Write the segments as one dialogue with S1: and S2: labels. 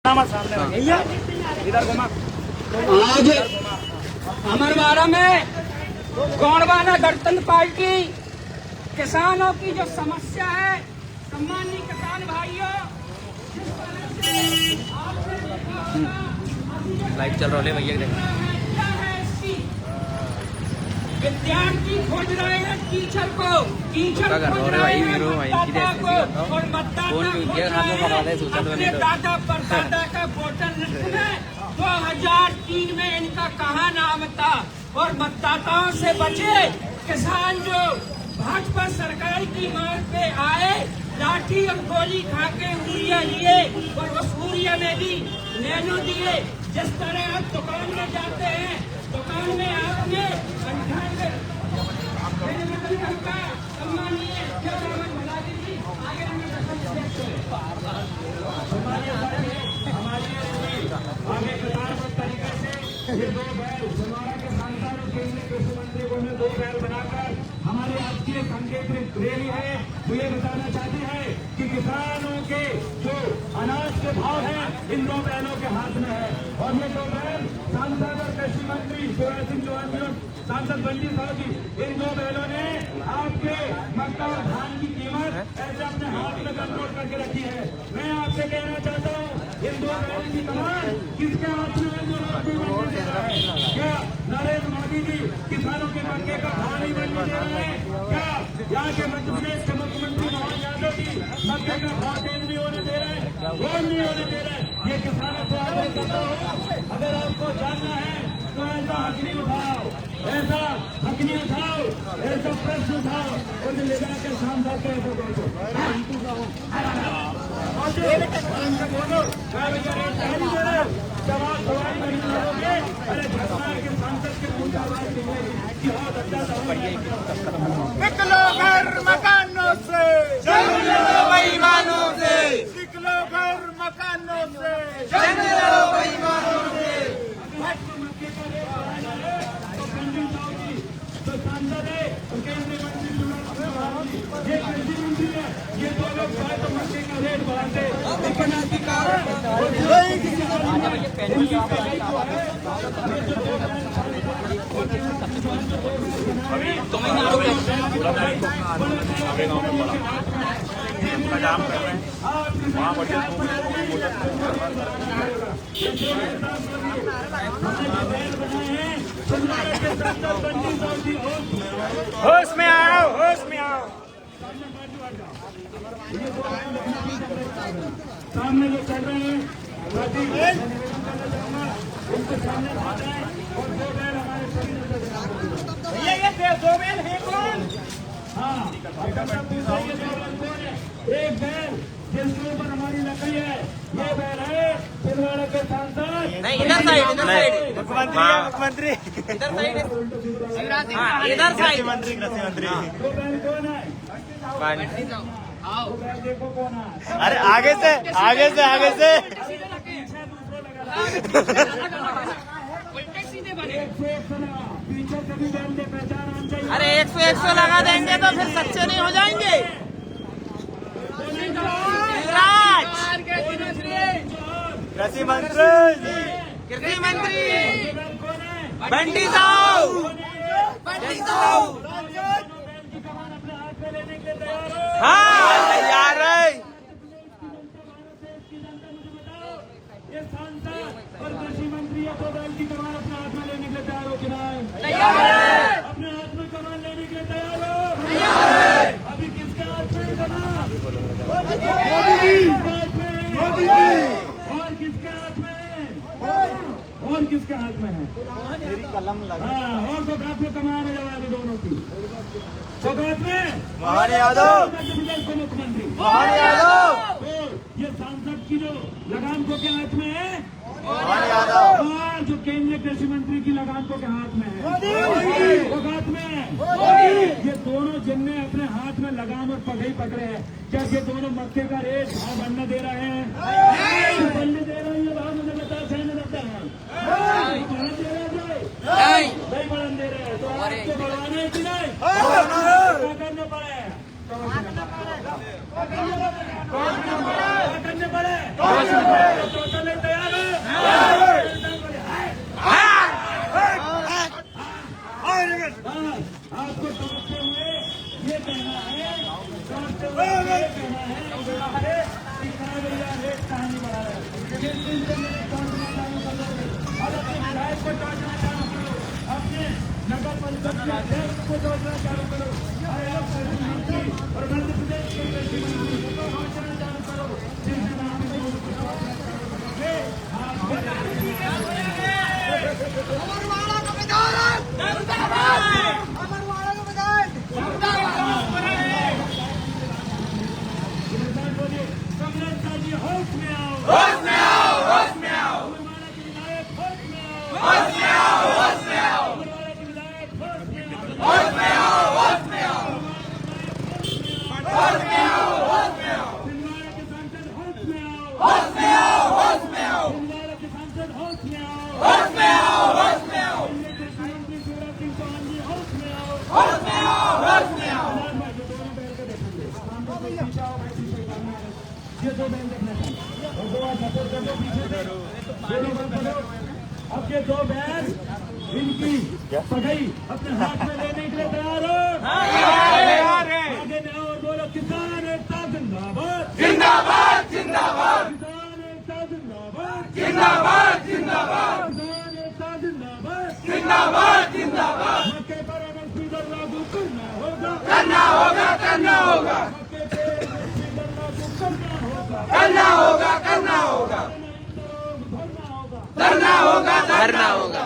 S1: आज अमरवाड़ा में गौड़वाना गणतंत्र पार्टी किसानों की जो समस्या है, सम्मानित किसान भाइयों,
S2: लाइव चल रहा है भैया।
S1: विद्यार्थी खोज रहे हैं टीचर को, टीचर खोज रहे हैं मतदाता को, और मतदाता खोज रहे हैं अपने दादा परदादा का वोटर लिस्ट में 2003 में इनका कहाँ नाम था। और मतदाताओं से बचे किसान जो भाजपा सरकार की मांग पे आए, लाठी और गोली खा के यूरिया लिए और उस यूरिया में भी नैनो दिए। जिस तरह आप दुकान में जाते हैं, दुकान में आपने सम्मानीय आगे कतारबद्ध तरीके से ये दो बैल जमाना के सांसद और केंद्रीय कृषि मंत्री को दो बैल बनाकर हमारी आज की संकेत रैली है। तो ये बताना चाहते हैं कि किसानों के जो अनाज के भाव है इन दो बैलों के हाथ में है। और ये दो बैल सांसद और कृषि मंत्री शिवराज सिंह चौहान, सांसद बंटी साहब जी, इन दो बैलों ने आपके मक्का और धान की कीमत ऐसे अपने हाथ में कंट्रोल करके रखी है। मैं आपसे कहना चाहता हूँ, इन दो बैलों की कमान किसके हाथ में है? क्या नरेंद्र मोदी जी किसानों के मक्के का भाव नहीं बनने दे रहे हैं? क्या यहाँ के मध्य प्रदेश के मुख्यमंत्री मोहन यादव जी मक्के का भाव तेज नहीं होने दे रहे हैं? वो नहीं होने दे रहे हैं। ये किसानों से आग्रह करता हूँ, अगर आपको जानना है तो ऐसा हक नहीं उठाओ, ऐसा हक नहीं उठाओ, ऐसा प्रश्न उठाओ और ले जाकर सांसद के
S3: निकलो घर मकानों से, जंग लो बेईमानों से, निकलो घर मकानों से, जंग लो बेईमानों से।
S1: तो सांसद है, केंद्रीय मंत्री ये कृषि मंत्री है, ये दो लोग तो मक्के का रेट बढ़ाते
S4: जाम कर रहे हैं वहाँ बढ़िया।
S3: होश में आओ, होश में आओ।
S1: सामने जो चल रहे हैं उनके सामने और दो बैल हमारे शरीर
S3: ये दो बैल है कौन?
S1: हाँ, एक बैल जिसके ऊपर हमारी लकड़ी है, ये बैल है छिंदवाड़ा के सांसद।
S2: नहीं, इधर साइड, इधर साइड।
S3: मुख्यमंत्री
S2: इधर साइड,
S3: इधर साइड मंत्री, कृषि मंत्री।
S1: वो बैल कौन है? वो बैल देखो कौन है?
S3: अरे आगे से, आगे से, आगे से।
S1: पीछे से भी बैल दे पहचान चाहिए।
S2: अरे 100 लगा देंगे तो फिर सच्चे नहीं हो जाएंगे।
S3: कृषि मंत्री,
S2: कृषि मंत्री बंटी साहब, बंटी साहब
S3: हाँ तैयार है।
S1: ये सांसद और कृषि मंत्री या तो बैल की कमान अपने हाथ में लेने के लिए तैयार हो कि नहीं? अपने हाथ में कमान लेने के लिए तैयार हो? अभी किसके हाथ में कमान? मोदी जी। और किसके हाथ में है? और किसके हाथ में है?
S3: मेरी कलम लगा।
S1: हाँ, और तो हाथ में कमान है जवाब दोनों की। सौगात में
S3: मोहन यादव,
S1: मध्य प्रदेश के मुख्यमंत्री
S3: मोहन यादव,
S1: तो ये सांसद की जो लगाम को के हाथ में है,
S3: मोहन यादव,
S1: और जो केंद्रीय कृषि मंत्री की लगाम को के हाथ में है, वो हाथ में है। ये दोनों जिनने अपने हाथ में लगाम और पगड़ी पकड़े हैं, क्या ये दोनों मक्के का रेट भाव बढ़ने दे रहे हैं? बढ़ने दे रहे हैं। ये भाव मुझे बता, सहने लगता है बढ़ने दे रहे हैं, नहीं बढ़ने दे रहे हैं। तो आपको बढ़ाने की नहीं, क्या करना पड़े? करने पड़े। जिस दिन से मेरे टोचना चालू कर दोगे और अपने विधायक को टोचना चालू करो, अपने नगर परिषद के अध्यक्ष को टोचना चालू करो और मंत्री और मध्य प्रदेश के कृषि मंत्री को टोचना चालू करो। जिस दिन आप होश में आओ, होश में आओ, होश में आओ, अमरवाड़ा के विधायक होश में आओ, होश में आओ, होश में आओ, अमरवाड़ा के विधायक होश में आओ, होश में आओ, होश में आओ, होश में आओ, होश में आओ, छिंदवाड़ा के सांसद होश में आओ, होश में आओ, होश में आओ, छिंदवाड़ा के सांसद होश में आओ, होश में आओ, होश में आओ, कृषि मंत्री शिवराज सिंह चौहान जी होश में आओ, होश में आओ, होश में आओ। दोनों बैल को देखेंगे, ये दो बैल देखना चाहिए और दो सपोर्ट कर दो पीछे से, दोनों बंद करो। अब ये दो बैल इनकी पगड़ी अपने हाथ में लेने के लिए तैयार हो? आगे में और बोलो किसान एकता जिंदाबाद, जिंदाबाद, जिंदाबाद, किसान एकता जिंदाबाद, जिंदाबाद, जिंदाबाद, किसान एकता जिंदाबाद, जिंदाबाद, जिंदाबाद। मक्के पर एमएसपी दर लागू करना होगा, करना होगा, करना होगा, मक्के पे एमएसपी दर लागू करना होगा, करना होगा, करना होगा, धरना होगा, धरना होगा,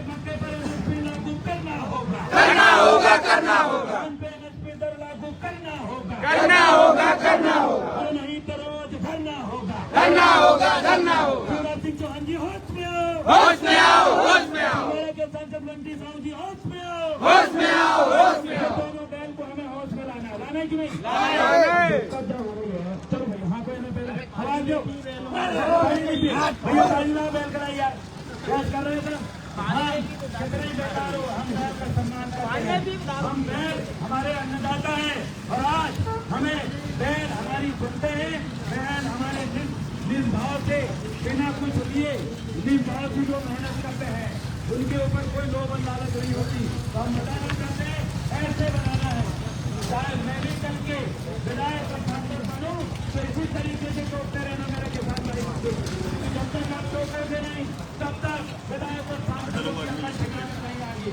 S1: मक्के पर एमएसपी लागू करना होगा, करना होगा, करना होगा, एमएसपी दर लागू करना होगा, करना होगा, करना होगा, और नहीं तो रोज भरना होगा, धरना होगा, धरना होगा। शिवराज सिंह चौहान जी होश में आओ, होश में आओ, होश में आओ, के सांसद बंटी साहू जी होश में आओ, होश में आओ, होश में आओ। दोनों बैल को हमें होश में लाना है, लाना है कि नहीं? चलो भाई, हाँ कोई नहीं बैल आवाज दो भैया, साइना बैल कराइए यार, क्या कर रहे थे? हाँ, कितने बेकार हो, हम बैल का सम्मान करते हैं, हम बैल हमारे अन्नदाता हैं और आज हमें बैल हमारी सुनते हैं, बैल हमारे निर्भाव से बिना कुछ लिए निर्भाव से जो मेहनत करते हैं उनके ऊपर कोई लोभ और लालच नहीं होती। तो हम बताना चाहते हैं ऐसे बनाना है, शायद मैं भी कल के विधायक और सांसद बनूं तो इसी तरीके से टोकते रहना मेरे किसान भाई। जब तक आप टोकोगे नहीं तब तक विधायक और सांसदों की हमारी शिकायत नहीं आएगी।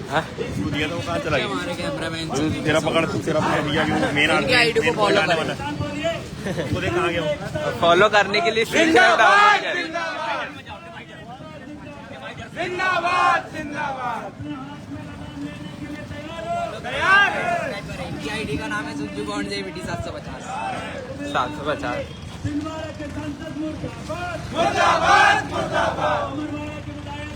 S4: दिया तो कहाँ चला गया?
S2: हमारे कैमरामैन
S4: तेरा पकड़ तू, तेरा पकड़ दिया कि वो मेन
S2: इनकी आईडी को फॉलो करें,
S4: वो देख कहाँ गया?
S2: फॉलो करने के लिए
S3: जिंदाबाद, जिंदाबाद, जिंदाबाद। तैयार है।
S2: इनकी आईडी का नाम है सुज्जू बॉन्ड JBT 750 750।
S1: छिंदवाड़ा के सांसद मुर्दाबाद,
S3: मुर्दाबाद, मुर्दाबाद,
S1: अमरवाड़ा के विधायक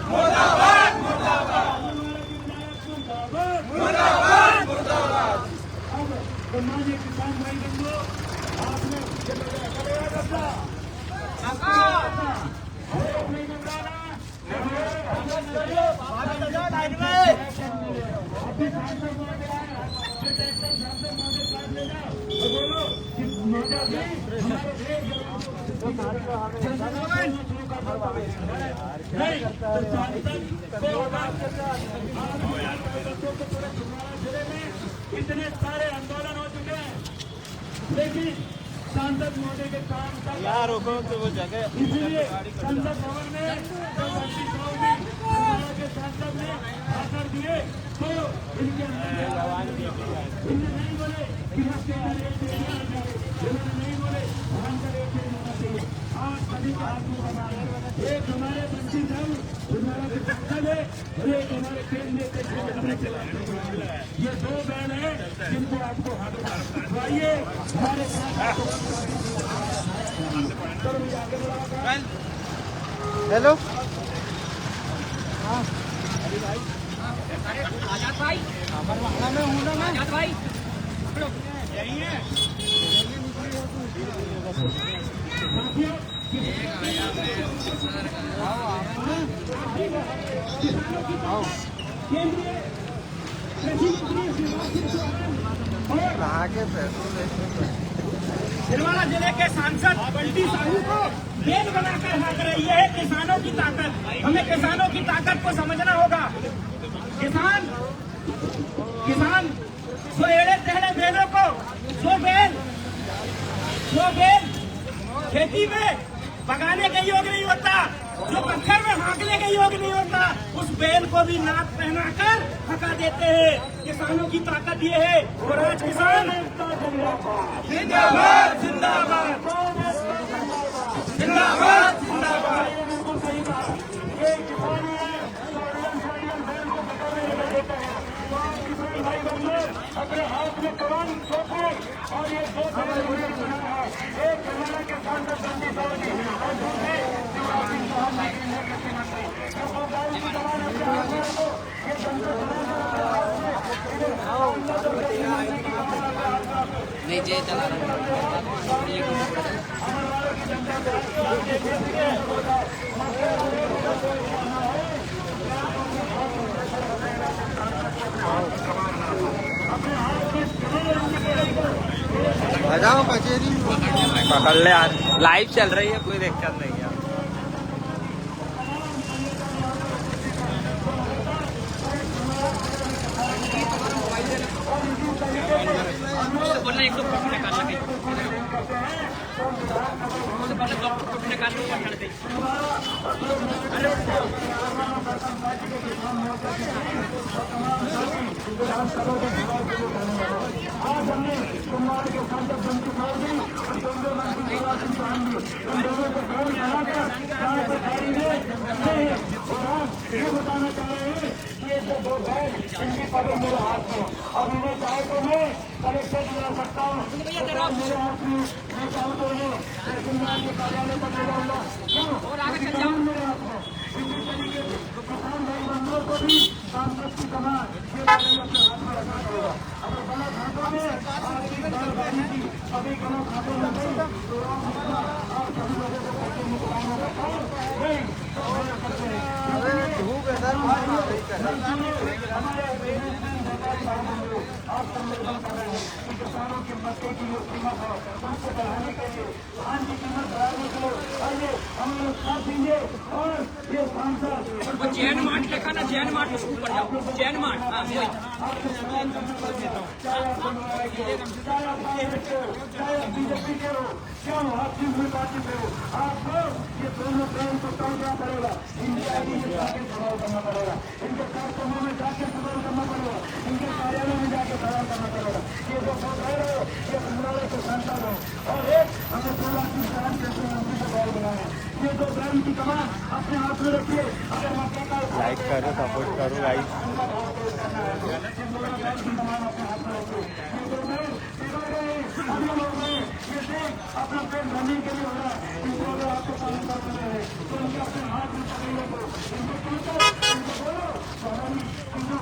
S1: मुर्दाबाद,
S3: मुर्दाबाद, मुर्दाबाद,
S1: अमरवाड़ा के विधायक मुर्दाबाद,
S3: मुर्दाबाद, मुर्दाबाद।
S1: अब सम्मानित किसान भाई बंधु, आपने इतने सारे आंदोलन हो चुके हैं, लेकिन सांसद महोदय के काम का यार हो तो वो जगह, इसलिए संसद भवन में के सांसद ने आकर दिए तो इनके इन्हें नहीं बोले कि इन्होंने नहीं बोले धान का रेट होना चाहिए। आज सभी का हाथ में हमारे एक हमारे बंटी साहब हमारा के सांसद है और एक हमारे केंद्रीय ये दो बैल हैं जिनको आपको हाथ आइए हमारे
S3: हेलो
S2: आजाद भाई, अमरवाड़ा में हूँ ना मैं, आजाद भाई
S3: यही है। छिंदवाड़ा जिले के सांसद बंटी साहू को बेल बनाकर भाग रही है किसानों की ताकत। हमें किसानों की ताकत को समझना होगा। किसान सो एड़े तेड़े बेलों को, सो बेल
S1: जो बेल खेती में पकाने के योग नहीं होता, जो पत्थर में हाँकने के योग नहीं होता, उस बैल को भी नाक पहनाकर हका देते हैं। किसानों की ताकत ये है। और आज किसान जिंदाबाद जिंदाबाद जिंदाबाद जिंदाबाद। अपने हाथ में कमान सौंपे और ये दो एक कर्नाटक के सांसद बंदी चौधरी और दूसरे शिवराज सिंह चौहान के लिए कृषि मंत्री।
S2: नीचे चला
S3: जाओ कचेरी
S2: पकड़ ले यार, लाइव चल रही है, कोई दिक्कत नहीं है। बोलना एक फोटो निकालना कहीं फोटो निकालना
S1: ये बताना चाह रहे हैं कि ये दो बैल इनकी पकड़ मेरे हाथ में, अब इन्हें चाहे तो मैं कलेक्टर दिला सकता हूँ, मेरे हाथ में मैं चाहूँ तो के कार्यालय पर ले जाऊंगा। क्यों मेरे हाथ में इसी तरीके से किसान भाई बंधुओं को भी सांसद की कमान ये अपने हाथ में रखना पड़ेगा। अगर गलत हाथों में आपकी दालबाजी की अभी गलत हाथों में गई तो आप सभी लोगों को पैसे मुकलाने का काम नहीं करते हैं। आप सम्मेलन कर रहे हैं कि किसानों की मक्के की जो कीमत है उनको बढ़ाने के लिए, धान की कीमत बढ़ाने के लिए आइए हम लोग साथ दीजिए। और ये सांसद
S2: जैन मार्ट लिखा ना, जैन मार्ट उसके ऊपर जाओ, जैन मार्ट। हाँ वही
S1: आपके सम्मान करना पड़ेगा, चाहे आप बनवाए के हो, चाहे आप कांग्रेस के हो, चाहे आप बीजेपी के हो, क्यों आप किस भी पार्टी पे हो, आपको ये दोनों प्रेम को तोड़ना पड़ेगा। इनके आगे जाके सवाल करना पड़ेगा, इनके कार्यक्रमों में जाके सवाल करना पड़ेगा, इनके कार्यालय में जाके सवाल करना पड़ेगा। ये जो सरकार है ये मंत्रालय के सांसद है और एक हमें 16 की जान के मंत्री का बॉल बनाए। ये दो ब्रांड की कमान अपने हाथ में रखिए। अगर मक्के का
S3: लाइक करो, सपोर्ट करो गाइस।
S1: अपना पेट भरने के लिए हो रहा है, इनको आपको पालन कर रहे हैं तो उनके अपने हाथ में पकड़िए को इनको बोलो तो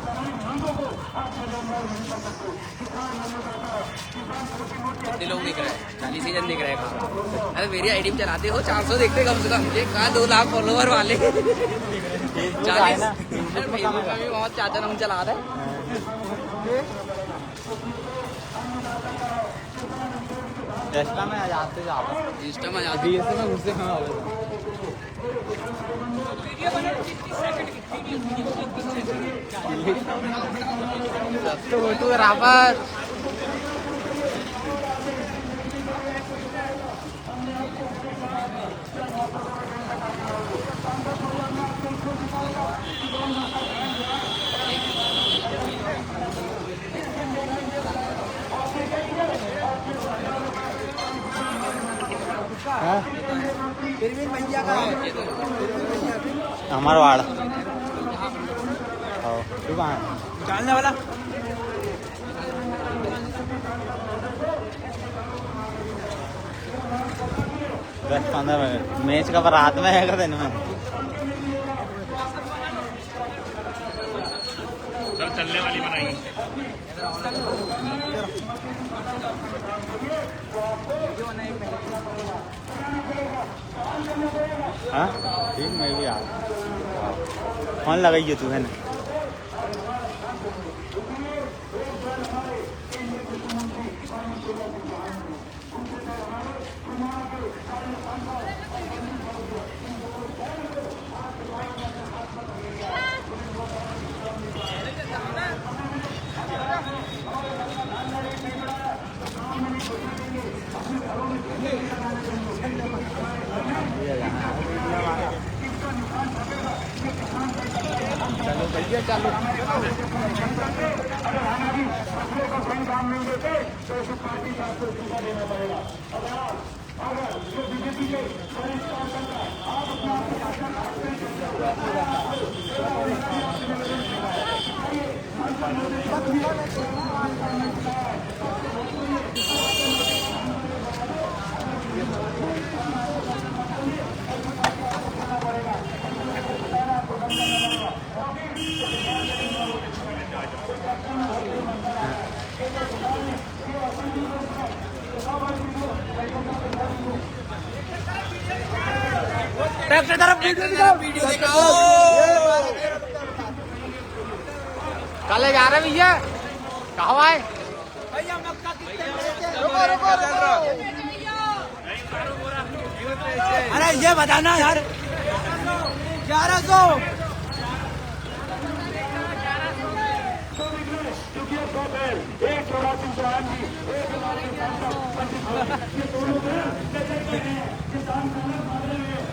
S1: हमारी मांगों को आप नहीं कर सकते। किसान हमें कहता है किसान छोटी मोटी
S2: कितने लोग दिख रहे हैं? 40 जन दिख रहे हैं। अरे मेरी आईडी में चलाते हो 400 देखते कम से कम, ये कहा 2 लाख फॉलोवर वाले 40 फेसबुक का भी बहुत चाचा हम चला रहे
S3: इंस्टा में आ जाते
S2: इंस्टा में जाती है
S3: में घुसे फोटो बराबर। हमारा वाड़ा
S2: डालने वाला
S3: दस 15 मिनट मैच का रात में है दिन में
S4: सब चलने वाली बनाई।
S3: हाँ ठीक, मैं भी आ फोन लगाइए तू है ना।
S2: चलो भैया चलो।
S1: अगर हमारी फसलों का सही दाम नहीं देते तो इस पार्टी का आपको इस्तीफा देना पड़ेगा। अगर जो बीजेपी के वरिष्ठ कार्यकर्ता आप अपना
S2: ट्रैक्टर तरफ वीडियो दिखाओ। कल जा रहे भैया कहाँ आए?
S3: अरे ये बताना यार 1100
S1: एक जोड़ा 308 जी, एक हमारे ये दोनों किसान मामले में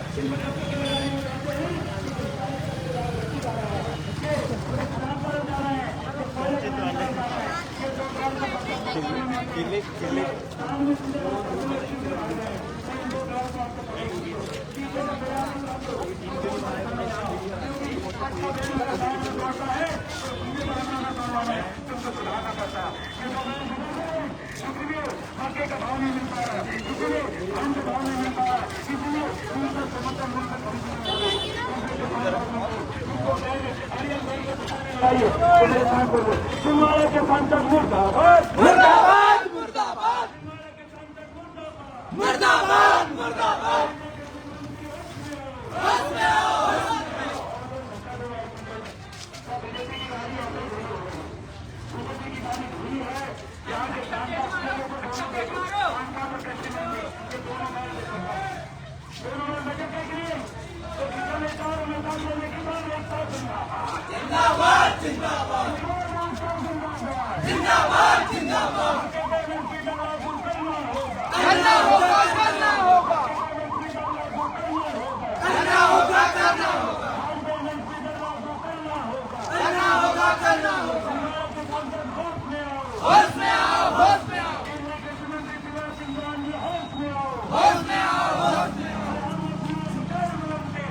S1: मक्के का भाव नहीं मिल पा रहा है, इसलिए धान का भाव नहीं मिल पा रहा है, इसलिए उनका समर्थन छिंदवाड़ा के सांसद मुर्दाबाद
S3: मुर्दाबाद मुर्दाबाद मुर्दाबाद मुर्दाबाद जिंदाबाद जिंदाबाद जिंदाबाद जिंदाबाद करना होगा करना होगा करना होगा करना होगा करना होगा करना होगा होश में आओ होश में आओ होश में आओ होश में आओ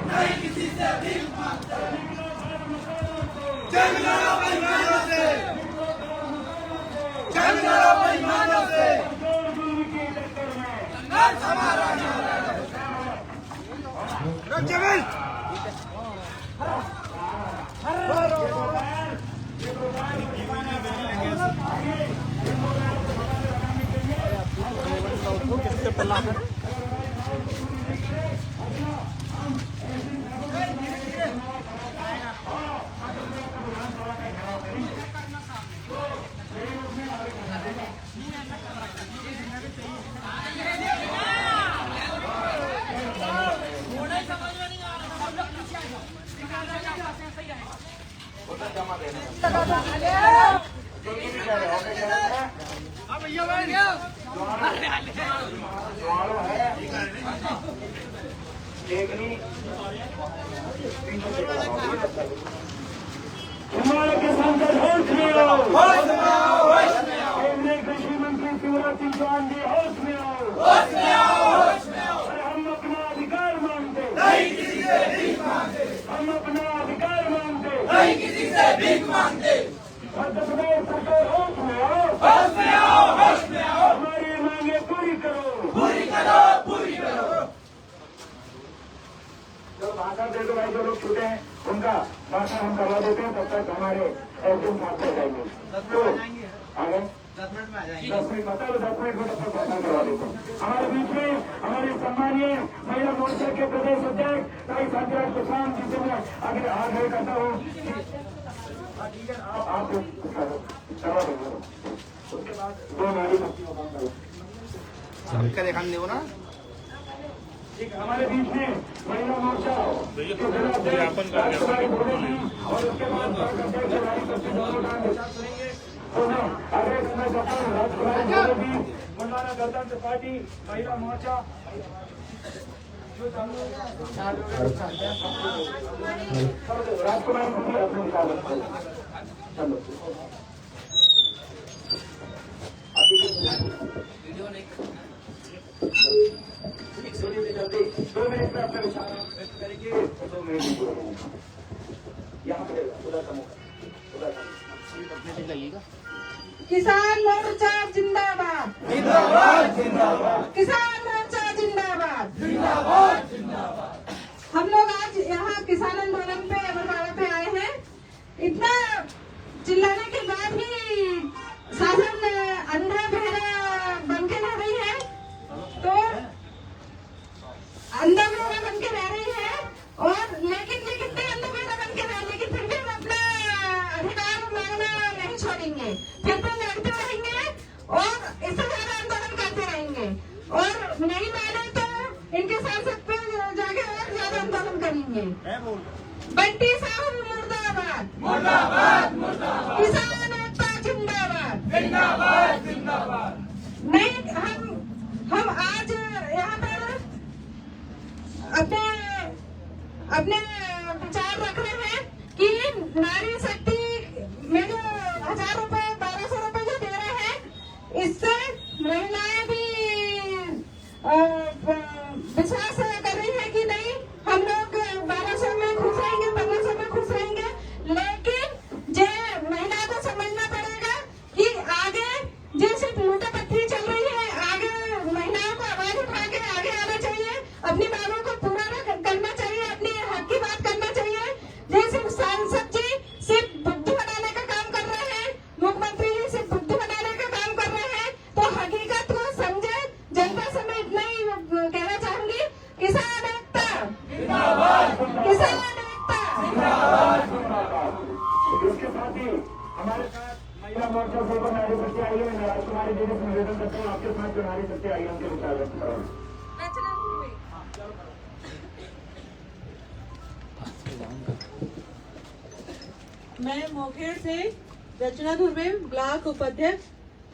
S3: नहीं किसी से भीख मांगते जंग लड़ो बेईमानों से जंग लड़ो बेईमानों से संघर्ष हमारा जमीन
S1: हमारे किसान का होश में आओ
S3: होश में आओ होश में आओ
S1: केंद्रीय कृषि मंत्री शिवराज सिंह चौहान जी होश में आओ
S3: होश में आओ होश में आओ
S1: अरे हम अपना अधिकार मांगते
S3: नहीं किसी से भीख मांगते
S1: हम अपना अधिकार मांगते
S3: नहीं किसी से भीख मांगते
S1: मध्य प्रदेश सरकार होश में आओ
S3: होश में आओ होश में आओ
S1: हमारी मांगे पूरी करो
S3: पूरी करो पूरी करो
S1: जो भाषण दे दो भाई जो लोग छूटे हैं उनका भाषण हम करवा देते हैं तब तक हमारे एसडीएम साहब हो जाएंगे तो आगे 10 मिनट में आ जाएंगे 10 मिनट मतलब 10 मिनट में तब तक भाषण करवा देते हैं हमारे बीच में हमारे सम्मानीय महिला मोर्चा के प्रदेश अध्यक्ष ताई शांतिराज प्रसाद जी से मैं आगे आग्रह करता हूँ ठीक है आप करवा देंगे उसके बाद दो नारी भक्ति का काम करो
S2: क्या देखा नहीं ना
S1: ठीक हमारे बीच में महिला मोर्चा के जिलाध्यक्ष राष्ट्रवादी बोलेगी और उसके बाद अध्यक्ष राष्ट्रपति दोनों का निशान करेंगे तो मैं आगे करना चाहता हूँ राष्ट्रवादी बोलेगी तेलंगाना गणतंत्र पार्टी महिला मोर्चा राजकुमार
S2: वीडियो नहीं
S1: 2 मिनट में अपने विचार व्यक्त करेंगे। 2 मिनट यहाँ पे
S5: किसान मोर्चा जिंदाबाद,
S3: जिंदाबाद जिंदाबाद
S5: किसान मोर्चा जिंदाबाद।
S3: जिंदाबाद।
S5: हम लोग आज यहाँ किसान आंदोलन पे बरवाड़ा पे आए हैं। इतना चिल्लाने के बाद भी शासन अंधा बहरा बन के रह रही है, तो अंधा बहरा बन के रह रही है। और लेकिन ये कितने अंधा बहरा बन के रहे, लेकिन फिर भी हम अपना अधिकार मांगना नहीं छोड़ेंगे, फिर भी लड़ते रहेंगे और इससे ज्यादा आंदोलन करते रहेंगे। और नहीं माने तो इनके सांसद पे जाके और ज्यादा आंदोलन करेंगे। बंटी साहब मुर्दाबाद,
S3: मुर्दाबाद मुर्दाबाद।
S5: किसान एकता जिंदाबाद,
S3: जिंदाबाद जिंदाबाद।
S5: नहीं हम आज यहाँ पर अपने विचार रख रहे हैं कि नारी शक्ति में जो 1000 रुपए 1200 रुपए जो दे रहे हैं, इससे महिलाएं भी विश्वास कर रही है कि नहीं हम लोग 1200 में खुश रहेंगे, 1500 में खुश रहेंगे। लेकिन जो महिला को समझना पड़ेगा कि आगे जो सिर्फ लूटा पत्थरी चल रही है, आगे महिलाओं को आवाज उठा के आगे आना चाहिए, अपनी मांगों को पूरा करना चाहिए, अपने हक की बात करना चाहिए। जैसे सांसद जी सिर्फ बुद्धू बनाने का काम कर रहे हैं, मुख्यमंत्री जी सिर्फ बुद्धू बनाने का काम कर रहे हैं, तो हकीकत को समझे। जनता से मैं इतना ही कहना चाहूंगी, किसान एकता
S3: जिंदाबाद
S5: किसान एकता।
S1: इसके साथ ही हमारे साथ महिला मोर्चा से नारी शक्ति आई है। राजकुमारी जी से निवेदन करते हैं आपके साथ जो नारी शक्ति आई है उनके विचार व्यक्त करें।
S6: मैं मोखेड़ से रचना धुर्वे ब्लॉक उपाध्यक्ष,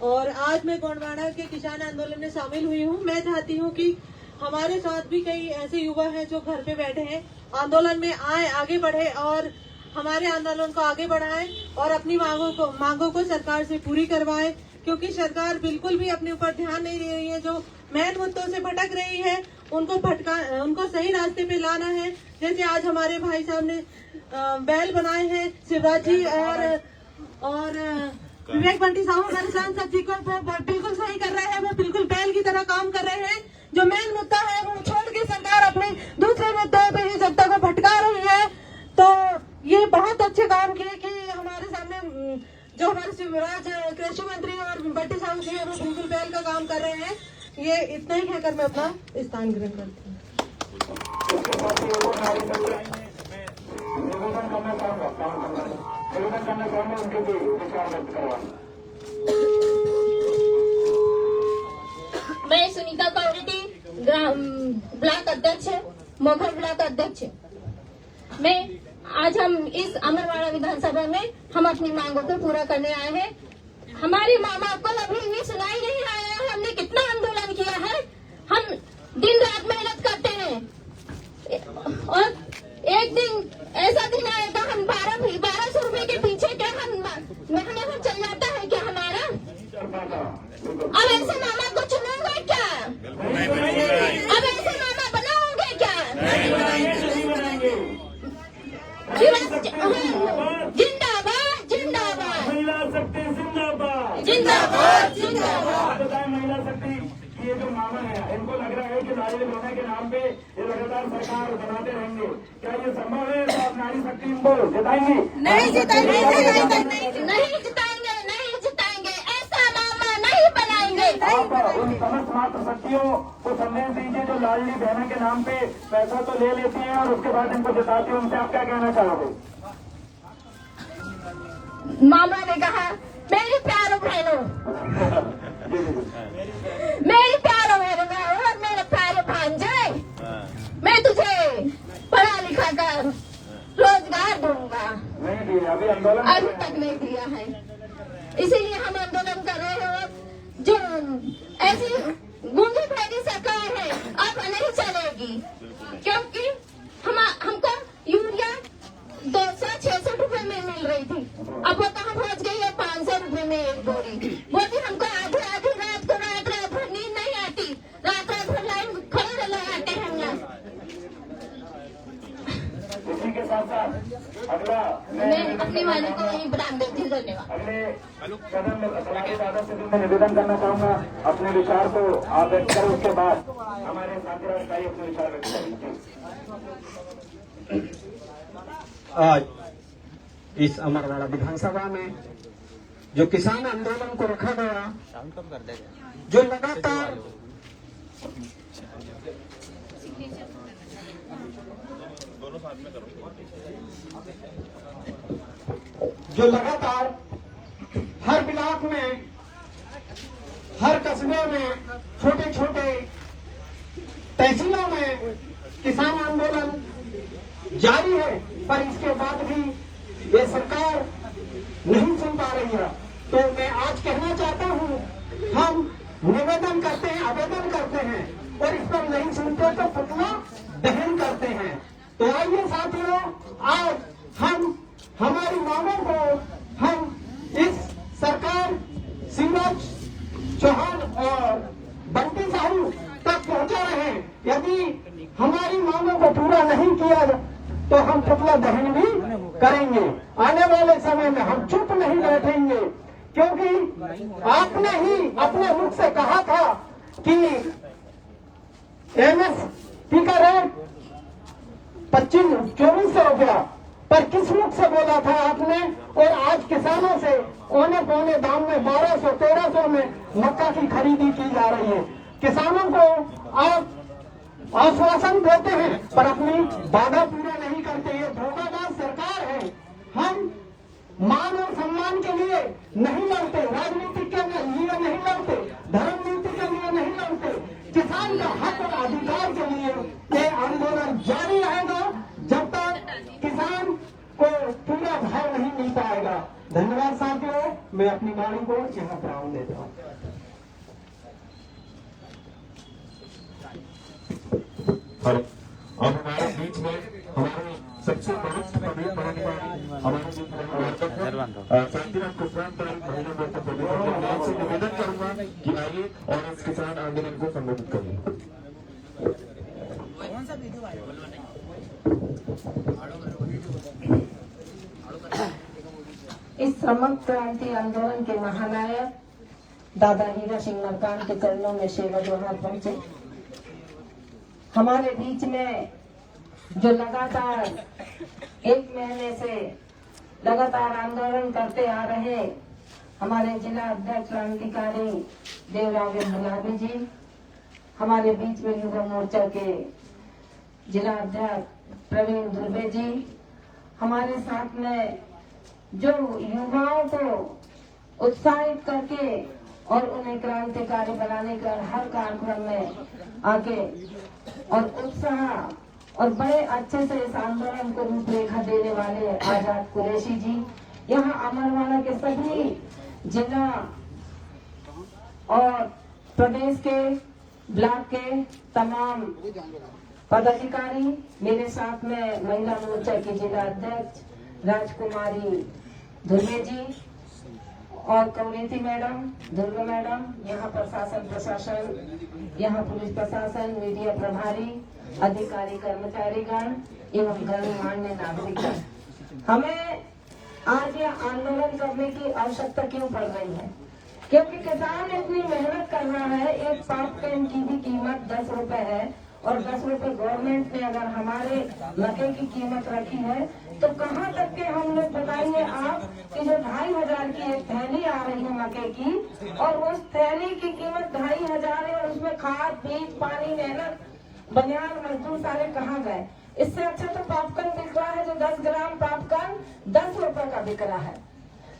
S6: और आज मैं गोंडवाना के किसान आंदोलन में शामिल हुई हूँ। मैं चाहती हूँ कि हमारे साथ भी कई ऐसे युवा हैं जो घर पे बैठे हैं, आंदोलन में आए, आगे बढ़े और हमारे आंदोलन को आगे बढ़ाएं और अपनी मांगों को सरकार से पूरी करवाएं, क्योंकि सरकार बिल्कुल भी अपने ऊपर ध्यान नहीं दे रही है। जो मेन मुद्दों से भटक रही है उनको सही रास्ते पे लाना है। जैसे आज हमारे भाई साहब ने बैल बनाए हैं, शिवराज जी और विवेक बंटी साहू हमारे सांसद जी को वो बिल्कुल सही कर रहे हैं, वो बिल्कुल बैल की तरह काम कर रहे हैं। जो मेन मुद्दा है वो छोड़ के सरकार अपने दूसरे मुद्दों पे ही जनता को भटका रही है। तो ये बहुत अच्छे काम किए कि हमारे सामने जो हमारे शिवराज कृषि मंत्री और बंटी साहू जी है वो बिल्कुल बैल का काम कर रहे हैं। ये इतना ही कहकर मैं अपना स्थान ग्रहण करती हूँ।
S7: मैं सुनीता कौरेटी ब्लॉक अध्यक्ष, मोखर ब्लॉक अध्यक्ष। मैं आज हम इस अमरवाड़ा विधानसभा में हम अपनी मांगों को पूरा करने आए हैं। हमारी मामा को अभी भी सुनाई नहीं आया है। हमने कितना आंदोलन किया है, हम दिन रात मेहनत करते हैं और एक दिन ऐसा दिन आएगा हम 1200 रुपए के पीछे क्या हम महीने भर चल जाता है क्या हमारा? अब ऐसे मामा को चुनोगे क्या? अब ऐसे मामा बनाओगे क्या? जिंदाबाद जिंदाबाद
S1: महिला शक्ति जिंदाबाद
S7: जिंदाबाद जिंदाबाद।
S1: बताएं महिला शक्ति ये जो मामा है, इनको लग रहा है कि नारी होने के नाम पे ये लगातार सरकार बनाते रहेंगे। क्या ये संभव है? तो आप नारी शक्ति इनको जिताएंगे?
S7: नहीं जिताएंगे, नहीं जिताएंगे, नहीं जिताएंगे। ऐसा मामा नहीं बनाएंगे।
S1: आप उन समस्त मात्र शक्तियों को संदेश दीजिए जो लाडली बहना के नाम पे पैसा तो ले लेती हैं और उसके बाद इनको जिताती हैं। उनसे आप क्या कहना चाहोगे?
S7: मामा ने कहा, मेरी प्यारो बहनों, मेरी प्यारो बहनों और मेरे प्यारे भांजे, मैं तुझे पढ़ा लिखा कर रोजगार दूंगा।
S1: नहीं दिया, अभी आंदोलन
S7: अभी तक नहीं दिया है, इसीलिए हम आंदोलन कर रहे हैं। जो ऐसी गूंगी भैरी सरकार है, अब नहीं चलेगी, क्योंकि हमको यूरिया 200-600 रुपए में मिल रही थी, अब वो कहाँ पहुँच गई है 500 रुपए में एक बोरी। वो भी हमको आधी रात को रात भर नींद नहीं आती, रात भर लाइन खड़े लगाते हैं हम यहाँ।
S1: इसी के साथ साथ अगला
S7: मैं अपनी वाणी को यही विराम देती हूँ। धन्यवाद।
S1: अगले कदम में दादा से मैं निवेदन करना चाहूंगा, अपने विचार को आप व्यक्त करें, उसके बाद हमारे साथी अधिकारी अपने विचार व्यक्त करेंगे।
S8: आज इस अमरवाड़ा विधानसभा में जो किसान आंदोलन को रखा गया, जो लगातार हर ब्लॉक में, हर कस्बे में, छोटे छोटे तहसीलों में किसान आंदोलन जारी है, पर इसके बाद भी ये सरकार नहीं सुन पा रही है। तो मैं आज कहना चाहता हूँ, हम निवेदन करते हैं, आवेदन करते हैं, और इस पर नहीं सुनते तो पुतला दहन करते हैं। तो आइए साथियों, आज हम हमारी मांगों को हम इस सरकार शिवराज चौहान और बंटी साहू तक पहुंचा रहे हैं। यदि हमारी मांगों को पूरा नहीं किया तो हम पुतला दहन भी करेंगे। आने वाले समय में हम चुप नहीं बैठेंगे, क्योंकि आपने ही अपने मुख से कहा था कि एमएसपी का रेट 2400 रुपया, पर किस मुख से बोला था आपने? और आज किसानों से औने पौने दाम में 1200-1300 में मक्का की खरीदी की जा रही है। किसानों को आप आश्वासन देते हैं, पर अपनी वादा पूरा नहीं करते। ये धोखाबाज सरकार है। हम मान और सम्मान के लिए नहीं लड़ते, राजनीति के लिए नहीं लड़ते, धर्म नीति के लिए नहीं लड़ते, किसान का हक और अधिकार के लिए ये आंदोलन जारी रहेगा जब तक किसान को पूरा भाव नहीं मिल पाएगा। धन्यवाद साथियों, मैं अपनी वाणी को यहाँ प्रारंभ देता हूँ।
S9: और अब हमारे बीच में हमारे सबसे वरिष्ठ पदाधिकारी हमारे शांतिराम कुशवाहा से निवेदन करूंगा कि आइए और इस किसान आंदोलन को संबोधित करिए।
S5: इस श्रमिक क्रांति आंदोलन के महानायक दादा हीरा सिंह मरकाम के चरणों में सेवा जोहार पहुंचे। हमारे बीच में जो लगातार 1 महीने से लगातार आंदोलन करते आ रहे हमारे जिला अध्यक्ष क्रांतिकारी देवराव गुलाबी जी, हमारे बीच में युवा मोर्चा के जिला अध्यक्ष प्रवीण दुर्वे जी, हमारे साथ में जो युवाओं को उत्साहित करके और उन्हें क्रांतिकारी बनाने का हर कार्यक्रम में आके और उत्साह और बड़े अच्छे से इस आंदोलन को रूपरेखा देने वाले आजाद कुरैशी जी, यहाँ अमरवाड़ा के सभी जिला और प्रदेश के ब्लॉक के तमाम पदाधिकारी, मेरे साथ में महिला मोर्चा की जिला अध्यक्ष राजकुमारी धुर्वे जी और कौरेती मैडम, दुर्गा मैडम, यहाँ प्रशासन, यहाँ पुलिस प्रशासन, मीडिया प्रभारी, अधिकारी, कर्मचारीगण एवं गणमान्य नागरिकगण, हमें आज यह आंदोलन करने की आवश्यकता क्यों पड़ रही है? क्योंकि किसान इतनी मेहनत कर रहा है। एक पॉपकॉर्न की भी कीमत 10 रुपए है और 10 रुपए गवर्नमेंट ने अगर हमारे मक्के की कीमत रखी है तो कहाँ तक के हम लोग बताइए आप कि जो 2500 की एक थैली आ रही है मक्के की और उस थैली की कीमत 2500 है और उसमें खाद, बीज, पानी, मेहनत, बनियान, मजदूर सारे कहाँ गए? इससे अच्छा तो पॉपकॉर्न बिक रहा है, जो 10 ग्राम पॉपकॉर्न 10 रुपए का बिक रहा है।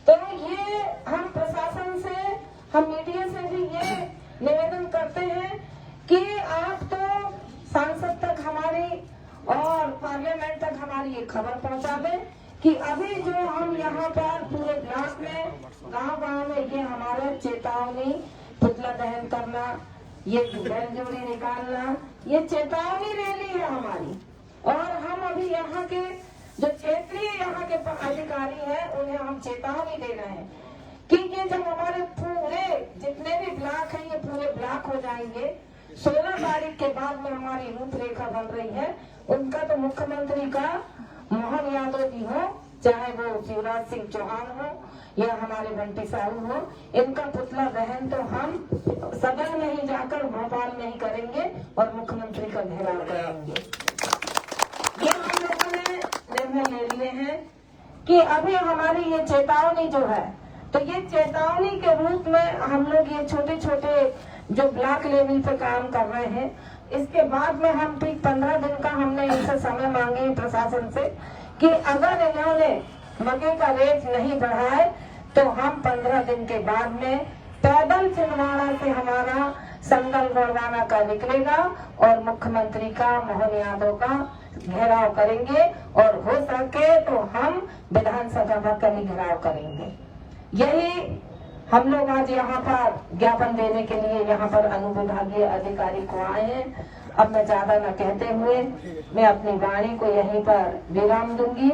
S5: तो ये हम प्रशासन से, हम मीडिया से भी ये निवेदन करते हैं कि आप तो सांसद तक हमारी और पार्लियामेंट तक हमारी ये खबर पहुंचा दें कि अभी जो हम यहाँ पर पूरे ब्लॉक में, गांव-गांव में ये हमारे चेतावनी पुतला दहन करना, ये बैलजोड़ी निकालना, ये चेतावनी रैली है हमारी। और हम अभी यहाँ के जो क्षेत्रीय यहाँ के अधिकारी हैं उन्हें हम चेतावनी दे रहे हैं कि ये जब हमारे पूरे जितने भी ब्लॉक हैं ये पूरे ब्लॉक हो जाएंगे। 16 तारीख के बाद में हमारी रूपरेखा बन रही है। उनका तो मुख्यमंत्री का मोहन यादव जी हो, चाहे वो शिवराज सिंह चौहान हो या हमारे बंटी साहू हो, इनका पुतला दहन तो हम सदन में ही जाकर भोपाल में ही करेंगे और मुख्यमंत्री का घेराव करेंगे। ये हम लोगों ने निर्णय ले लिए हैं कि अभी हमारी ये चेतावनी जो है, तो ये चेतावनी के रूप में हम लोग ये छोटे छोटे जो ब्लॉक लेवल पे काम कर रहे हैं, इसके बाद में हम ठीक 15 दिन का हमने इनसे समय मांगे प्रशासन से कि अगर इन्होंने मकई का रेट नहीं बढ़ाए तो हम 15 दिन के बाद में पैदल छिंदवाड़ा से हमारा संदल गोंडवाना का निकलेगा और मुख्यमंत्री का मोहन यादव का घेराव करेंगे और हो सके तो हम विधानसभा का भी घेराव करेंगे। यही हम लोग आज यहाँ पर ज्ञापन देने के लिए यहाँ पर अनुविभागीय अधिकारी को आए हैं। अब मैं ज्यादा न कहते हुए मैं अपनी वाणी को यहीं पर विराम दूंगी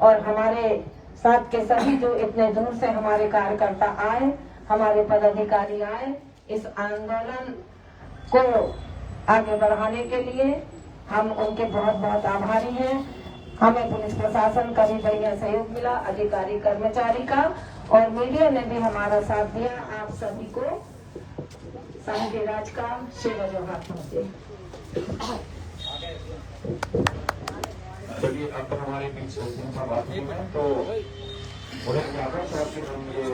S5: और हमारे साथ के सभी जो इतने दूर से हमारे कार्यकर्ता आए, हमारे पदाधिकारी आए, इस आंदोलन को आगे बढ़ाने के लिए हम उनके बहुत बहुत आभारी हैं। हमें पुलिस प्रशासन का भी बढ़िया सहयोग मिला, अधिकारी कर्मचारी का, और मीडिया ने भी हमारा साथ दिया। आप सभी को साहित्य राज का सेवा जोहार होते।
S9: चलिए अब तो हमारे बीच बात हुई है, तो उन्हें ज्यादा साहब के हम ये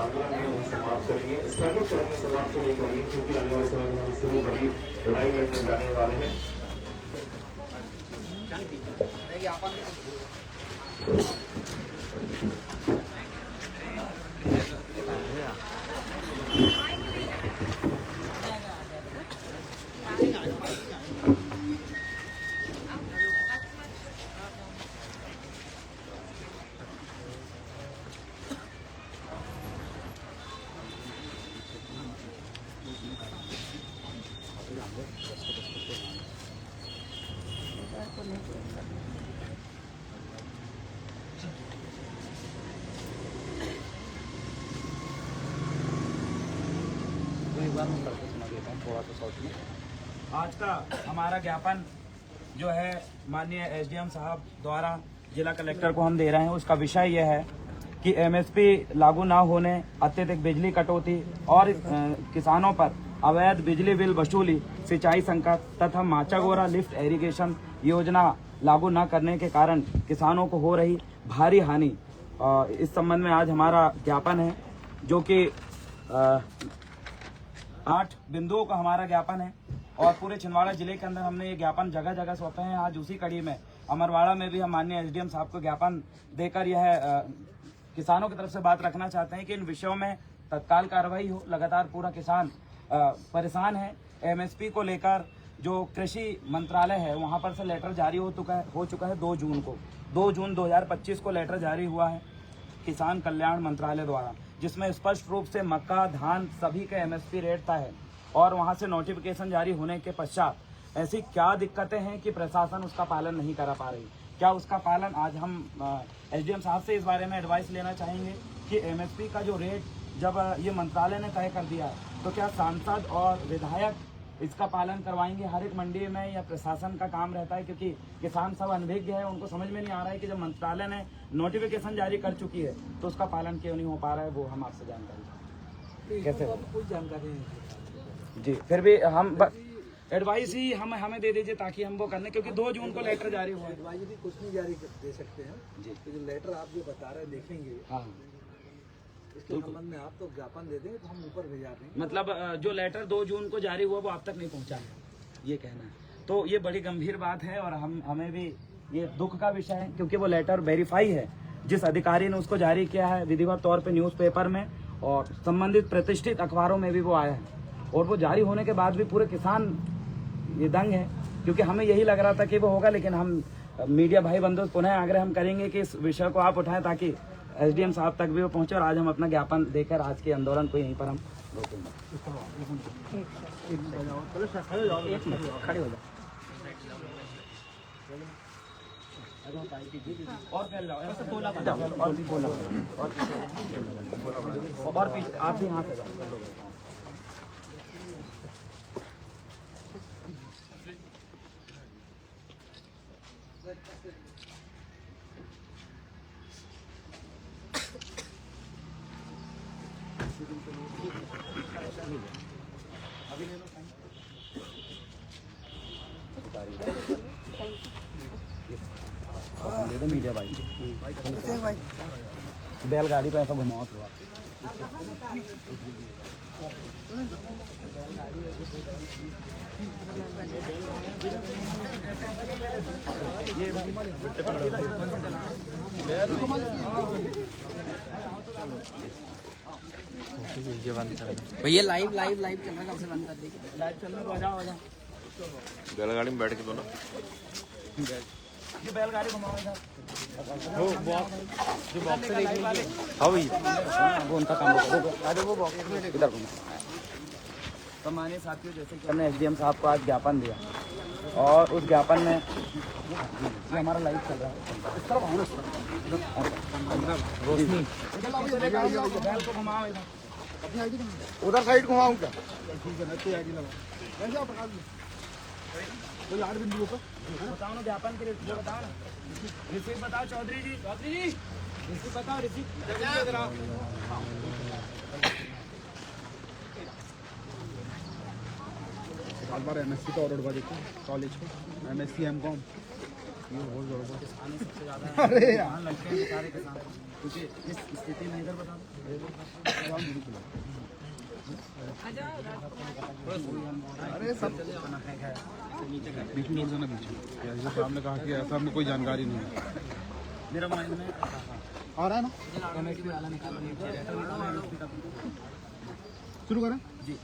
S9: आंदोलन में समाप्त करेंगे। स्थगित करेंगे, समाप्त नहीं करेंगे, क्योंकि आने वाले समय में हम शुरू बड़ी लड़ाई लड़ने जाने वाले हैं।
S10: आज का हमारा ज्ञापन जो है माननीय एसडीएम साहब द्वारा जिला कलेक्टर को हम दे रहे हैं, उसका विषय यह है कि एमएसपी लागू न होने, अत्यधिक बिजली कटौती और किसानों पर अवैध बिजली बिल वसूली, सिंचाई संकट तथा माचागोरा लिफ्ट इरिगेशन योजना लागू न करने के कारण किसानों को हो रही भारी हानि, इस संबंध में आज हमारा ज्ञापन है, जो कि 8 बिंदुओं का हमारा ज्ञापन है और पूरे छिंदवाड़ा जिले के अंदर हमने ये ज्ञापन जगह जगह सौंपे हैं। आज उसी कड़ी में अमरवाड़ा में भी हम माननीय एसडीएम साहब को ज्ञापन देकर यह किसानों की तरफ से बात रखना चाहते हैं कि इन विषयों में तत्काल कार्रवाई हो। लगातार पूरा किसान परेशान है। एमएसपी को लेकर जो कृषि मंत्रालय है वहां पर से लेटर जारी हो चुका है 2 जून को। 2 जून 2025 को लेटर जारी हुआ है किसान कल्याण मंत्रालय द्वारा, जिसमें स्पष्ट रूप से मक्का, धान सभी के एमएसपी रेट तय है और वहां से नोटिफिकेशन जारी होने के पश्चात ऐसी क्या दिक्कतें हैं कि प्रशासन उसका पालन नहीं करा पा रही। क्या उसका पालन, आज हम एसडीएम साहब से इस बारे में एडवाइस लेना चाहेंगे कि एमएसपी का जो रेट जब ये मंत्रालय ने तय कर दिया है तो क्या सांसद और विधायक इसका पालन करवाएंगे हर एक मंडी में, या प्रशासन का काम रहता है? क्योंकि किसान सब अनभिज्ञ है, उनको समझ में नहीं आ रहा है कि जब मंत्रालय ने नोटिफिकेशन जारी कर चुकी है तो उसका पालन क्यों नहीं हो पा रहा है। वो हम आपसे जानकारी कैसे कुछ जानकारी नहीं जी, फिर भी हम एडवाइस ही हमें दे दीजिए ताकि हम वो करने, क्योंकि 2 जून को लेटर जारी हुआ है।
S11: एडवाइस भी कुछ नहीं जारी दे सकते हैं जी, तो जो लेटर आप जो बता रहे हैं देखेंगे, हाँ इसके संबंध में आप तो ज्ञापन दे देंगे तो हम ऊपर भेजा देंगे।
S10: मतलब जो लेटर 2 जून को जारी हुआ वो आप तक नहीं पहुंचा है, ये कहना है। तो ये बड़ी गंभीर बात है और हमें भी ये दुख का विषय है, क्योंकि वो लेटर वेरीफाई है, जिस अधिकारी ने उसको जारी किया है विधिवत तौर पे न्यूज़पेपर में और संबंधित प्रतिष्ठित अखबारों में भी वो आया है, और वो जारी होने के बाद भी पूरे किसान ये दंग है, क्योंकि हमें यही लग रहा था कि वो होगा। लेकिन हम मीडिया भाई बंधु पुनः आग्रह हम करेंगे कि इस विषय को आप उठाएं ताकि एसडीएम साहब तक भी वो पहुंचे, और आज हम अपना ज्ञापन देकर आज के आंदोलन को यहीं पर हम खड़े हो जाओ और फैल जाओ, ऐसे तोला बना और भी बोला और पीछे आप भी यहाँ से जाओ। दे दो मीडिया भाई बैलगाड़ी पे ऐसा घुमाओ थोड़ा।
S2: भैया लाइव लाइव लाइव चल रहा है, कब से बंद कर दी?
S10: लाइव चल रहा है, आ जाओ।
S9: बैलगाड़ी में बैठ के दो ना,
S10: ये बैलगाड़ी घुमाओ इधर।
S9: वो बॉक्स जो बॉक्स से
S10: लाइव वाले
S9: हाँ भाई
S10: वो उनका काम है। अरे वो बॉक्स में इधर घुमाओ। तो मानिए साथियों, जैसे कि हमने एसडीएम साहब को आज ज्ञापन दिया और उस ज्ञापन में ये हमारा लाइव चल रहा है। इस तरफ रोशनी बैल को घुमाओ इधर,
S3: उधर साइड घुमाऊं क्या?
S10: बताओ ना ज्ञापन के लिए, बताओ ना रिसीव बताओ। चौधरी जी रिसीव बताओ, रिसीव
S3: बार MSc का ऑर्डर देखो कॉलेज को, MSc M.Com
S10: सबसे ज्यादा
S3: अरे यार
S10: लगते हैं सारे किसान, क्योंकि इस स्थिति में इधर बताओ।
S3: अरे सब बीच में उड़ जाना, बीच में साहब ने कहा कि ऐसा हमें कोई जानकारी नहीं है।
S10: मेरा माइंड में
S3: आ रहा है ना, शुरू करें
S10: जी।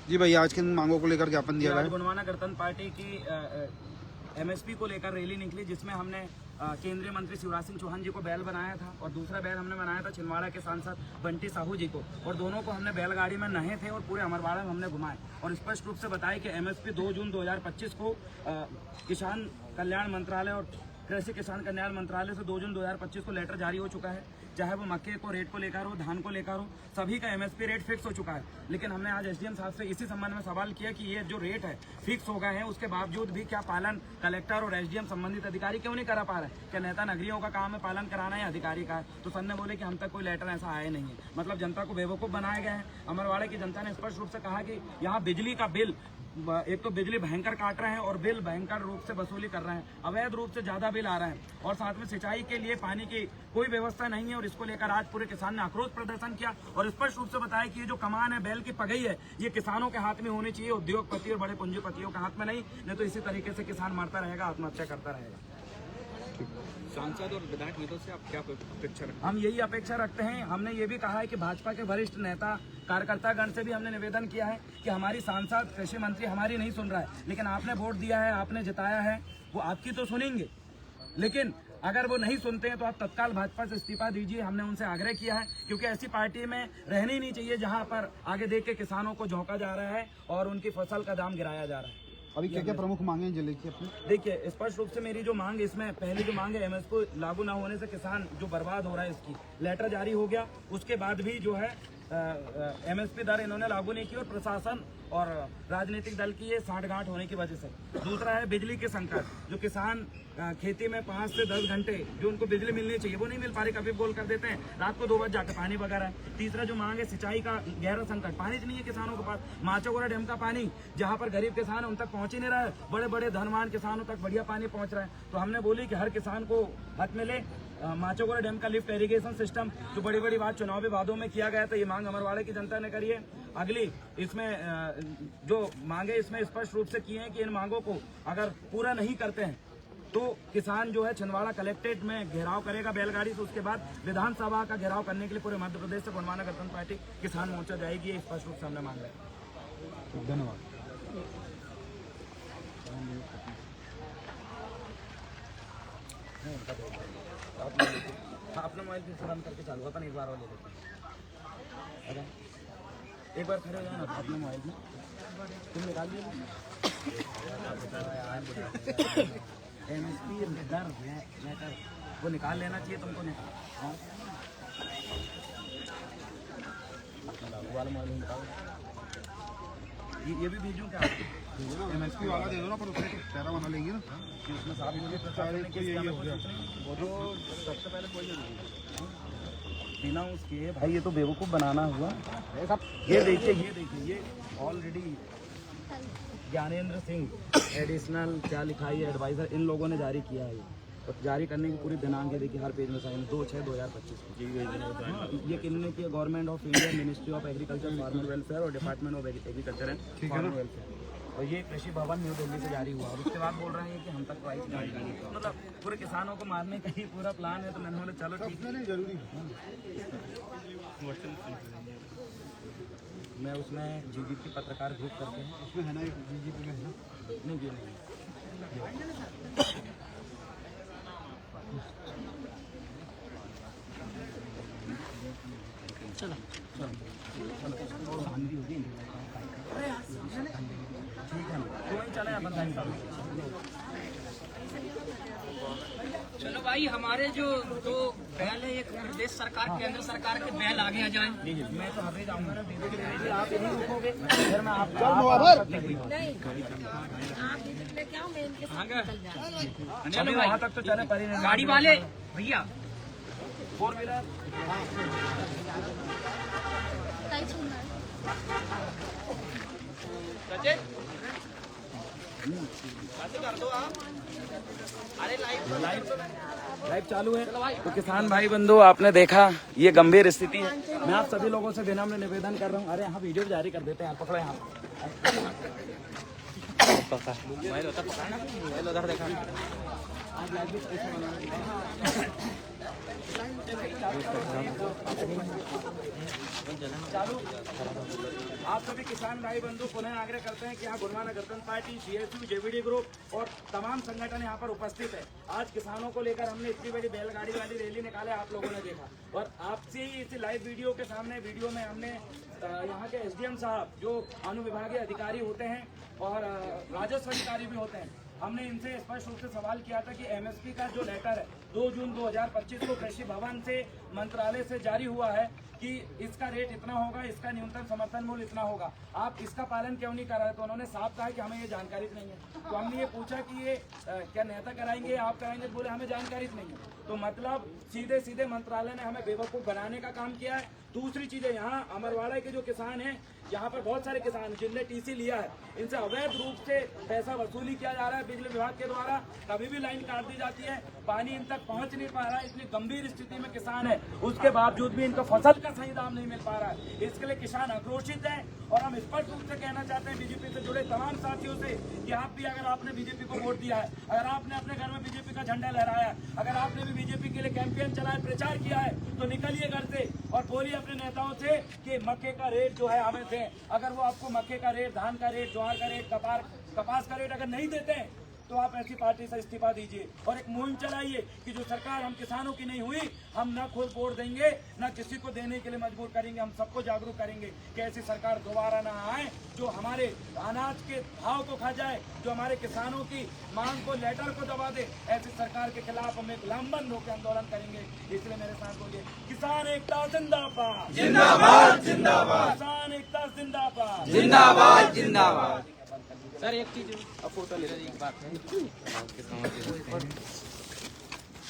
S3: जी भाई, आज किन मांगों को लेकर ज्ञापन दिया गया है?
S10: गोंडवाना गणतंत्र पार्टी की MSP को लेकर रैली निकली, जिसमें हमने केंद्रीय मंत्री शिवराज सिंह चौहान जी को बैल बनाया था और दूसरा बैल हमने बनाया था छिंदवाड़ा के सांसद बंटी साहू जी को, और दोनों को हमने बैलगाड़ी में नहे थे और पूरे अमरवाड़ा में हमने घुमाए और स्पष्ट रूप से बताया कि MSP 2 जून 2025 को किसान कल्याण मंत्रालय और कृषि किसान कल्याण मंत्रालय से 2 जून 2025 को लेटर जारी हो चुका है, चाहे वो मक्के को रेट को लेकर हो, धान को लेकर हो, सभी का MSP रेट फिक्स हो चुका है। लेकिन हमने आज SDM साहब से इसी संबंध में सवाल किया कि ये जो रेट है फिक्स हो गए हैं, उसके बावजूद भी क्या पालन कलेक्टर और SDM संबंधित अधिकारी क्यों नहीं करा पा रहे? क्या नेता नगरियों का काम है पालन कराना या अधिकारी का है? तो सर ने बोले कि हम तक कोई लेटर ऐसा आया नहीं है, मतलब जनता को बेवकूफ़ बनाया गया है। अमरवाड़ा की जनता ने स्पष्ट रूप से कहा कि यहाँ बिजली का बिल, एक तो बिजली भयंकर काट रहे हैं और बिल भयंकर रूप से वसूली कर रहे हैं, अवैध रूप से ज्यादा बिल आ रहा है और साथ में सिंचाई के लिए पानी की कोई व्यवस्था नहीं है। और इसको लेकर आज पूरे किसान ने आक्रोश प्रदर्शन किया और स्पष्ट रूप से बताया कि ये जो कमान है, बैल की पगई है, ये किसानों के हाथ में होनी चाहिए, उद्योगपति और बड़े पूंजीपतियों के हाथ में नहीं तो इसी तरीके से किसान मरता रहेगा, आत्महत्या करता रहेगा।
S11: सांसद और विधायक नेताओं से आप क्या अपेक्षा रखते हैं?
S10: हम यही अपेक्षा रखते हैं। हमने ये भी कहा है कि भाजपा के वरिष्ठ नेता कार्यकर्तागण से भी हमने निवेदन किया है कि हमारी सांसद कृषि मंत्री हमारी नहीं सुन रहा है, लेकिन आपने वोट दिया है, आपने जिताया है, वो आपकी तो सुनेंगे, लेकिन अगर वो नहीं सुनते हैं तो आप तत्काल भाजपा से इस्तीफा दीजिए। हमने उनसे आग्रह किया है, क्योंकि ऐसी पार्टी में रहनी ही नहीं चाहिए जहां पर आगे देख के किसानों को झोंका जा रहा है और उनकी फसल का दाम गिराया जा रहा है।
S3: अभी क्या क्या प्रमुख मांगे जिले की अपनी?
S10: देखिए, स्पष्ट रूप से मेरी जो मांग, इसमें पहली जो मांग है MSP को लागू ना होने से किसान जो बर्बाद हो रहा है, इसकी लेटर जारी हो गया, उसके बाद भी जो है MSP दर इन्होंने लागू नहीं की और प्रशासन और राजनीतिक दल की ये साठगांठ होने की वजह से। दूसरा है बिजली के संकट, जो किसान खेती में 5 से 10 घंटे जो उनको बिजली मिलनी चाहिए वो नहीं मिल पा रही, कभी बोल कर देते हैं रात को 2 बजे जाकर पानी वगैरह है। तीसरा जो मांग है सिंचाई का गहरा संकट, पानी नहीं है किसानों के पास, माचोगोरा डैम का पानी जहाँ पर गरीब किसान है उन तक पहुँच ही नहीं रहा है, बड़े बड़े धनवान किसानों तक बढ़िया पानी पहुँच रहा है। तो हमने बोली कि हर किसान को हक मिले। माचोगोरा डैम का लिफ्ट इरिगेशन सिस्टम, जो बड़ी बड़ी बात चुनावी वादों में किया गया था, ये मांग अमरवाड़ा की जनता ने करी है। अगली इसमें जो मांगे इसमें स्पष्ट रूप से की है कि इन मांगों को अगर पूरा नहीं करते हैं तो किसान जो है छिंदवाड़ा कलेक्ट्रेट में घेराव करेगा बैलगाड़ी से, उसके बाद विधानसभा का घेराव करने के लिए पूरे मध्य प्रदेश से गोंडवाना गणतंत्र पार्टी किसान मोर्चा जाएगी। ये स्पष्ट रूप से हमने मांगा है।
S3: धन्यवाद।
S10: अपना मोबाइल फिर से बंद करके चालू अपन एक बार और ले लेते हैं। एक बार खड़े हो जाए ना अपने मोबाइल में, तुम निकाल दिए MSP लेटर वो निकाल लेना चाहिए तुमको। वाला मोबाइल निकाल, ये भी भेजूँ क्या?
S3: MSP वाला दे दो ना, पर उसमें पैरा बना लेंगे ना,
S10: उसमें साफ सबसे पहले कोई बिना उसके भाई ये तो बेवकूफ़ बनाना हुआ। ये देखिए ये ऑलरेडी ज्ञानेंद्र सिंह एडिशनल क्या लिखा है एडवाइजर, इन लोगों ने जारी किया है। और जारी करने की पूरी दिनांक है, देखिए हर पेज में साइन 2/6/2025। ये किन्होंने किया? Government of India, ministry of agriculture, farmer welfare और department of agriculture and farmer welfare. और ये कृषि भवन न्यू दिल्ली से जारी हुआ। और उसके बाद बोल रहे हैं कि हम तक प्राइस मतलब पूरे किसानों को मारने का ही पूरा प्लान है। तो मैंने बोला चलो ठीक है, जरूरी मैं उसमें GDP पत्रकार ग्रुप करते हैं,
S3: उसमें है ना, एक BJP में है ना,
S10: नहीं ये नहीं चलो ठीक है, तो वहीं चले अपन।
S2: चलो भाई, हमारे जो दो बैल है, एक प्रदेश सरकार, केंद्र सरकार के बैल आगे आ जाएं।
S10: मैं तो अभी जाऊंगा ना, आप यहीं रुकोगे, फिर मैं आप चलो वहाँ तक तो चले।
S2: गाड़ी वाले भैया,
S10: 4 व्हीलर लाइव चालू है। तो किसान भाई बंधु, आपने देखा ये गंभीर स्थिति है। मैं आप सभी लोगों से विनम्र निवेदन कर रहा हूँ। अरे यहाँ वीडियो जारी कर देते हैं, आप पकड़ो यहाँ मोबाइल होता पकड़ना, मोबाइल उधर देखा। आज लाइव भी पैसा चालू। आप सभी किसान भाई बंधु पुनः आग्रह करते हैं कि यहाँ गोंडवाना गणतंत्र पार्टी, CSU, JVD ग्रुप और तमाम संगठन यहाँ पर उपस्थित है। आज किसानों को लेकर हमने इतनी बड़ी बैलगाड़ी वाली रैली निकाले, आप लोगों ने देखा। और आपसे ही इस लाइव वीडियो के सामने वीडियो में हमने यहाँ के SDM साहब जो अनुविभागीय अधिकारी होते हैं और राजस्व अधिकारी भी होते हैं, हमने इनसे स्पष्ट रूप से सवाल किया था कि MSP का जो लेटर है 2 जून 2025 को कृषि भवन से मंत्रालय से जारी हुआ है कि इसका रेट इतना होगा, इसका न्यूनतम समर्थन मूल्य इतना होगा, आप इसका पालन क्यों नहीं कर रहे? तो उन्होंने साफ कहा कि हमें ये जानकारी नहीं है। तो हमने ये पूछा कि ये क्या नेता कराएंगे, आप कराएंगे? बोले हमें जानकारी नहीं है। तो मतलब सीधे सीधे मंत्रालय ने हमें बेवकूफ़ बनाने का काम किया है। दूसरी चीज़ है, यहाँ अमरवाड़ा के जो किसान हैं, यहाँ पर बहुत सारे किसान जिनने TC लिया है, इनसे अवैध रूप से पैसा वसूली किया जा रहा है बिजली विभाग के द्वारा। कभी भी लाइन काट दी जाती है, पानी इन तक पहुँच नहीं पा रहा है। इतनी गंभीर स्थिति में किसान है, उसके बावजूद भी इनको फसल का सही दाम नहीं मिल पा रहा है। इसके लिए किसान आक्रोशित है। और हम स्पष्ट रूप से कहना चाहते हैं BJP से जुड़े तमाम साथियों से कि आप भी, अगर आपने BJP को वोट दिया है, अगर आपने अपने घर में BJP का झंडा लहराया, अगर आपने भी BJP के लिए कैंपेन चलाया, प्रचार किया है, तो निकलिए घर से और बोलिए अपने नेताओं से कि मक्के का रेट जो है हमें दें। अगर वो आपको मक्के का रेट, धान का रेट, ज्वार का रेट, कपास का रेट अगर नहीं देते हैं, तो आप ऐसी पार्टी से इस्तीफा दीजिए और एक मुहिम चलाइए कि जो सरकार हम किसानों की नहीं हुई, हम न खुद वोट देंगे, न किसी को देने के लिए मजबूर करेंगे। हम सबको जागरूक करेंगे कि ऐसी सरकार दोबारा ना आए जो हमारे अनाज के भाव को खा जाए, जो हमारे किसानों की मांग को, लेटर को दबा दे। ऐसी सरकार के खिलाफ हम एक लंबन होकर आंदोलन करेंगे। इसलिए मेरे साथ बोलिए, किसान एकता जिंदाबाद, जिंदाबाद जिंदाबाद, किसान एकता जिंदाबाद, जिंदाबाद जिंदाबाद।
S2: सर एक चीज, फोटो ले लीजिए, एक बात है।